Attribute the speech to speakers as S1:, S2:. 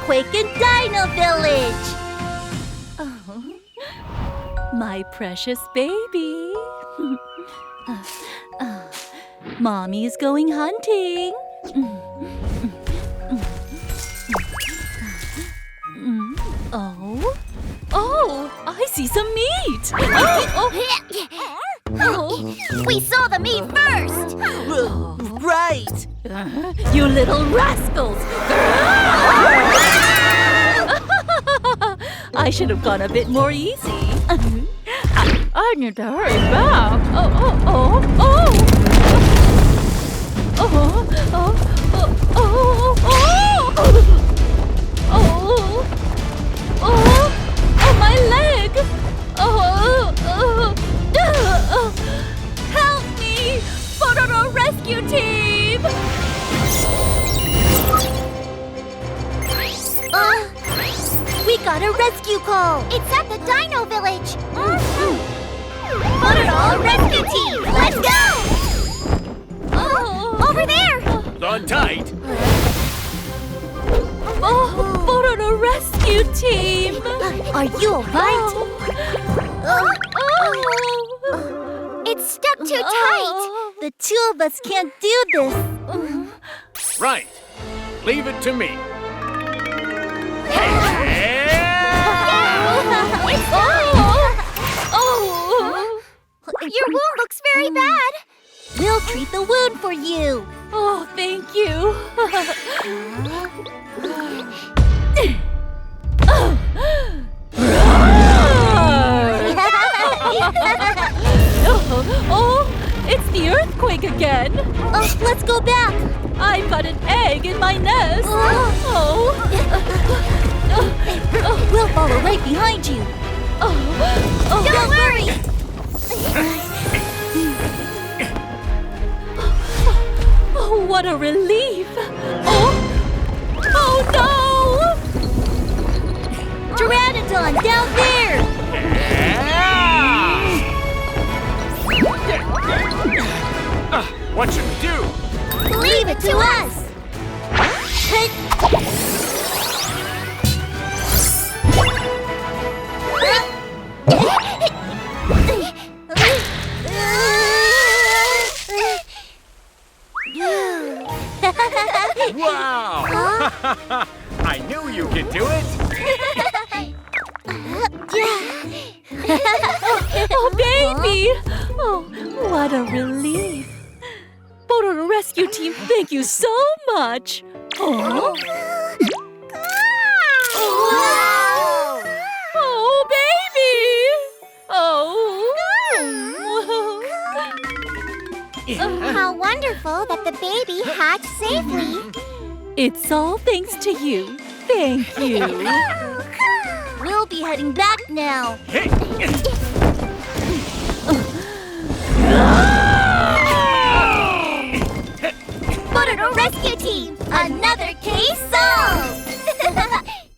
S1: earthquake in Dino Village. Oh, my precious baby. Mommy's going hunting. Oh, I see some meat.
S2: We saw the meat first.
S1: Right. You little rascals. I should have gone a bit more easy. I need to hurry back. My leg! Help me! Pororo rescue team!
S2: We got a rescue call. It's at the Dino Village. Pororo rescue team, let's go! Over there!
S3: On tight.
S1: Pororo rescue team!
S2: Are you alright? It's stuck too tight.
S1: The two of us can't do this.
S3: Right. Leave it to me.
S2: Your wound looks very bad.
S1: We'll treat the wound for you. Oh, thank you. It's the earthquake again. Let's go back. I've got an egg in my nest. We'll follow right behind you.
S2: Don't worry.
S1: Oh, what a relief. Oh no! Pteranodon down there!
S3: What should we do?
S2: Leave it to us.
S3: Wow! I knew you could do it.
S1: Oh, baby! Oh, what a relief. Pororo Rescue Team, thank you so much. Oh, baby!
S2: How wonderful that the baby hatched safely.
S1: It's all thanks to you. Thank you. We'll be heading back now.
S2: Pororo Rescue Team, another case solved.